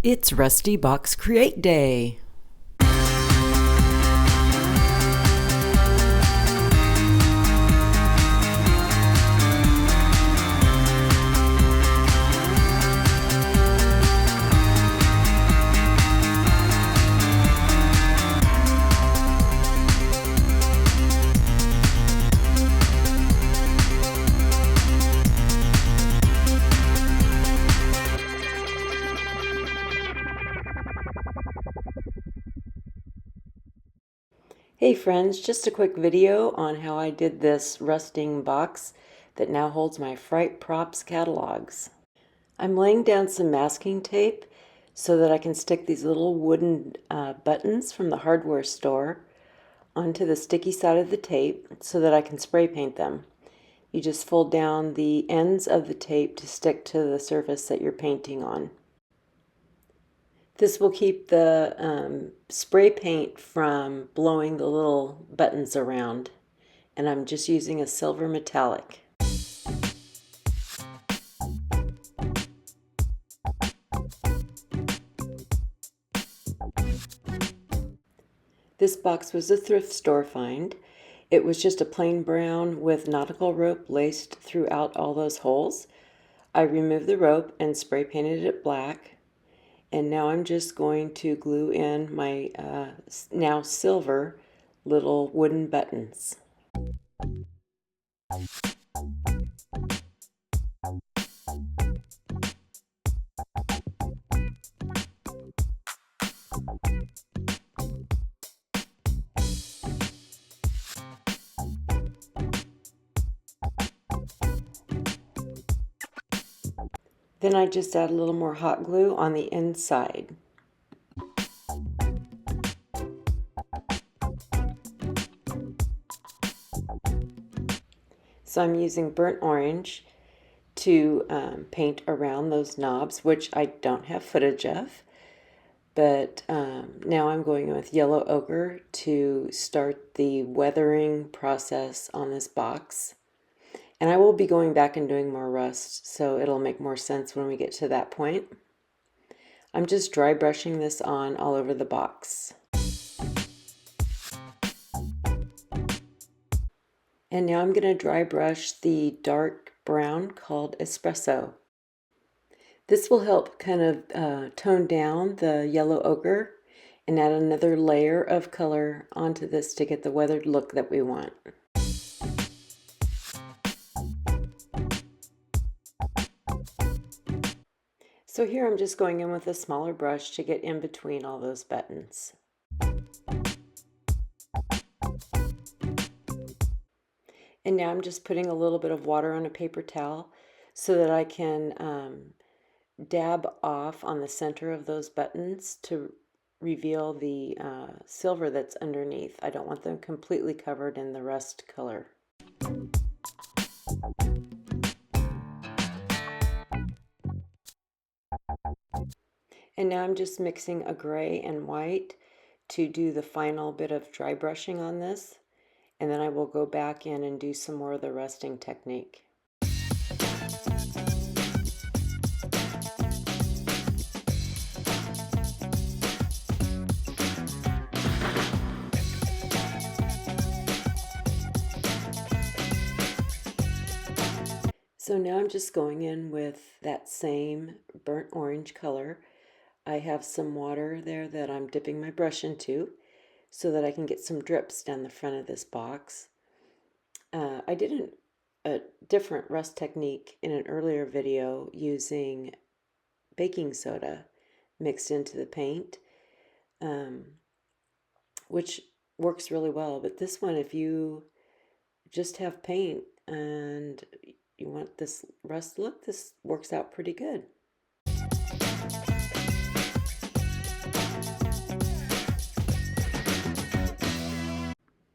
It's Rusty Box Create Day. Hey friends, just a quick video on how I did this rusting box that now holds my Fright Props catalogs. I'm laying down some masking tape so that I can stick these little wooden buttons from the hardware store onto the sticky side of the tape so that I can spray paint them. You just fold down the ends of the tape to stick to the surface that you're painting on. This will keep the spray paint from blowing the little buttons around, and I'm just using a silver metallic. This box was a thrift store find. It was just a plain brown with nautical rope laced throughout all those holes. I removed the rope and spray painted it black. And now I'm just going to glue in my now silver little wooden buttons. Then I just add a little more hot glue on the inside. So I'm using burnt orange to paint around those knobs, which I don't have footage of. But now I'm going in with yellow ochre to start the weathering process on this box. And I will be going back and doing more rust, so it'll make more sense when we get to that point. I'm just dry brushing this on all over the box. And now I'm going to dry brush the dark brown called espresso. This will help kind of tone down the yellow ochre and add another layer of color onto this to get the weathered look that we want. So here I'm just going in with a smaller brush to get in between all those buttons. And now I'm just putting a little bit of water on a paper towel so that I can dab off on the center of those buttons to reveal the silver that's underneath. I don't want them completely covered in the rust color. And now I'm just mixing a gray and white to do the final bit of dry brushing on this. And then I will go back in and do some more of the rusting technique. So now I'm just going in with that same burnt orange color. I have some water there that I'm dipping my brush into so that I can get some drips down the front of this box. I did a different rust technique in an earlier video using baking soda mixed into the paint, which works really well. But this one, if you just have paint and you want this rust look, this works out pretty good.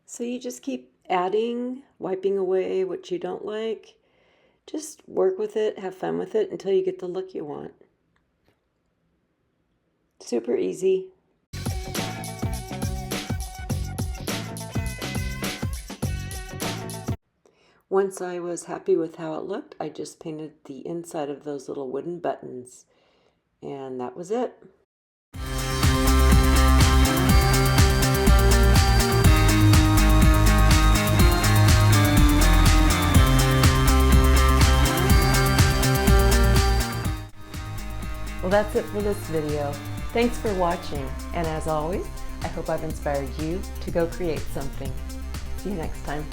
So you just keep adding, wiping away what you don't like. Just work with it, have fun with it until you get the look you want. Super easy. Once I was happy with how it looked, I just painted the inside of those little wooden buttons And that was it. Well, that's it for this video. Thanks for watching, and as always, I hope I've inspired you to go create something. See you next time.